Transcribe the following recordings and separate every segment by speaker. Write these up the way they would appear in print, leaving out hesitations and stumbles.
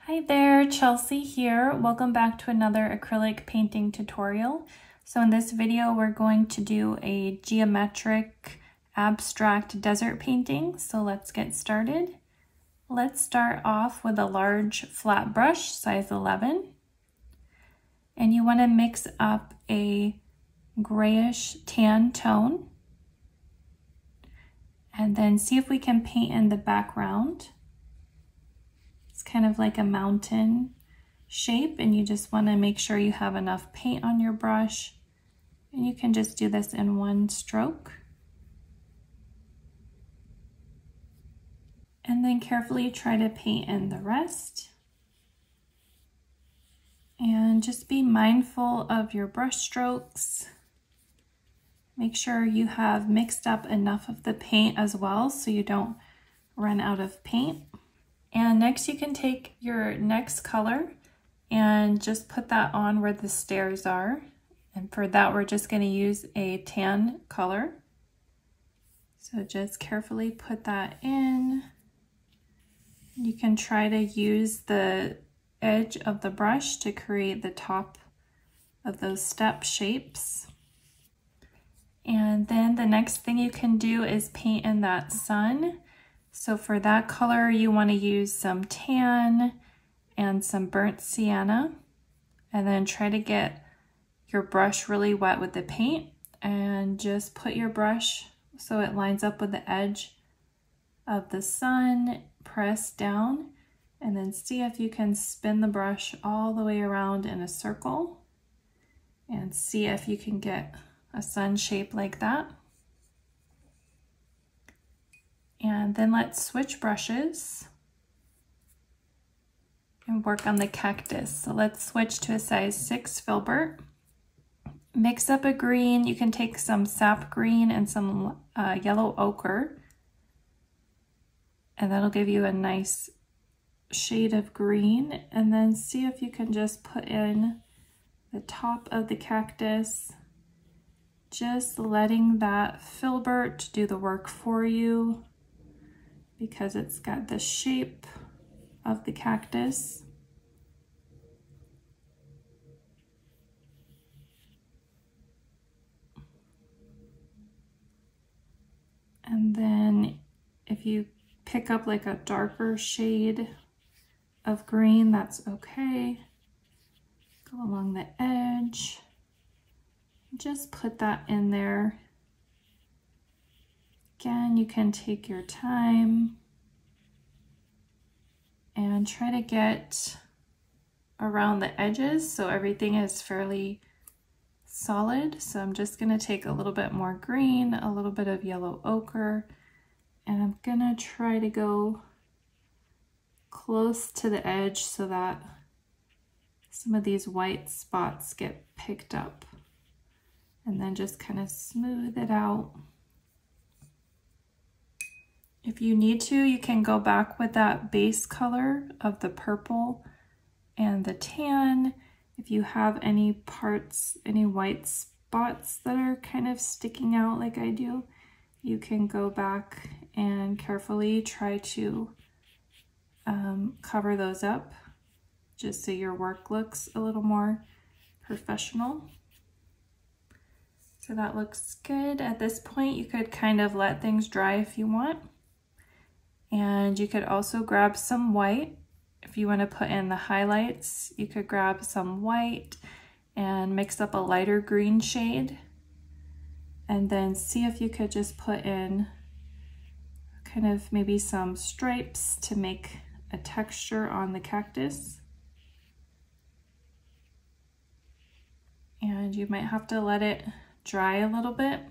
Speaker 1: Hi there, Chelsea here. Welcome back to another acrylic painting tutorial. So in this video, we're going to do a geometric abstract desert painting. So let's get started. Let's start off with a large flat brush, size 11. And you want to mix up a grayish tan tone. And then see if we can paint in the background. It's kind of like a mountain shape, and you just want to make sure you have enough paint on your brush. And you can just do this in one stroke. And then carefully try to paint in the rest. And just be mindful of your brush strokes. Make sure you have mixed up enough of the paint as well so you don't run out of paint. And next you can take your next color and just put that on where the stairs are. And for that, we're just going to use a tan color. So just carefully put that in. You can try to use the edge of the brush to create the top of those step shapes. And then the next thing you can do is paint in that sun. So for that color, you want to use some tan and some burnt sienna, and then try to get your brush really wet with the paint, and just put your brush so it lines up with the edge of the sun, press down, and then see if you can spin the brush all the way around in a circle and see if you can get a sun shape like that. And then let's switch brushes and work on the cactus. So let's switch to a size 6 filbert. Mix up a green. You can take some sap green and some yellow ochre, and that'll give you a nice shade of green. And then see if you can just put in the top of the cactus, just letting that filbert do the work for you, because it's got the shape of the cactus. And then if you pick up like a darker shade of green, that's okay. Go along the edge. Just put that in there. Again, you can take your time and try to get around the edges so everything is fairly solid. So I'm just going to take a little bit more green, a little bit of yellow ochre, and I'm going to try to go close to the edge so that some of these white spots get picked up, and then just kind of smooth it out. If you need to, you can go back with that base color of the purple and the tan. If you have any parts, any white spots that are kind of sticking out like I do, you can go back and carefully try to cover those up, just so your work looks a little more professional. So that looks good. At this point, you could kind of let things dry if you want. And you could also grab some white. If you want to put in the highlights, you could grab some white and mix up a lighter green shade. And then see if you could just put in kind of maybe some stripes to make a texture on the cactus. And you might have to let it dry a little bit.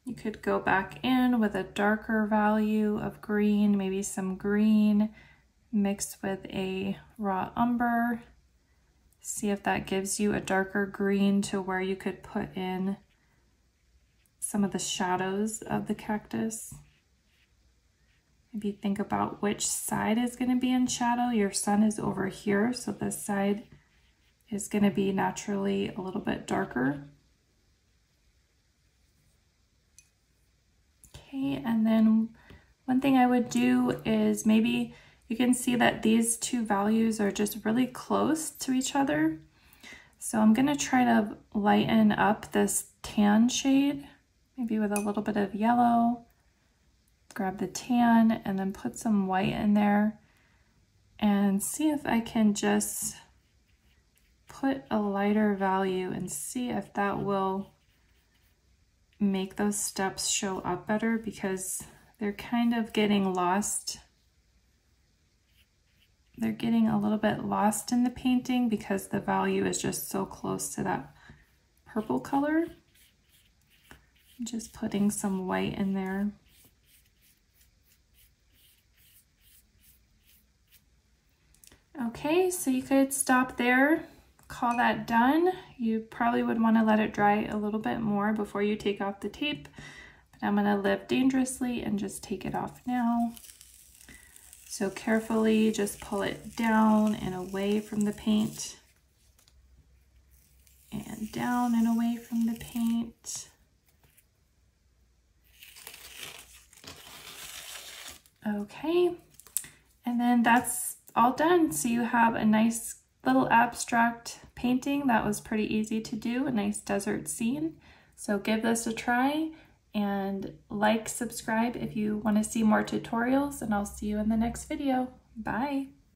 Speaker 1: You could go back in with a darker value of green, maybe some green mixed with a raw umber. See if that gives you a darker green to where you could put in some of the shadows of the cactus. Maybe think about which side is going to be in shadow. Your sun is over here, so this side is going to be naturally a little bit darker. Okay, and then one thing I would do is maybe You can see that these two values are just really close to each other. So I'm gonna try to lighten up this tan shade, maybe with a little bit of yellow. Grab the tan and then put some white in there and see if I can just put a lighter value and see if that will make those steps show up better, because they're kind of getting lost. They're getting a little bit lost in the painting because the value is just so close to that purple color. Just putting some white in there. Okay, so you could stop there, call that done. You probably would want to let it dry a little bit more before you take off the tape, but I'm going to live dangerously and just take it off now. So carefully just pull it down and away from the paint, and down and away from the paint. Okay, and then that's all done. So you have a nice little abstract painting that was pretty easy to do, a nice desert scene. So give this a try, and like, subscribe if you want to see more tutorials, and I'll see you in the next video. Bye.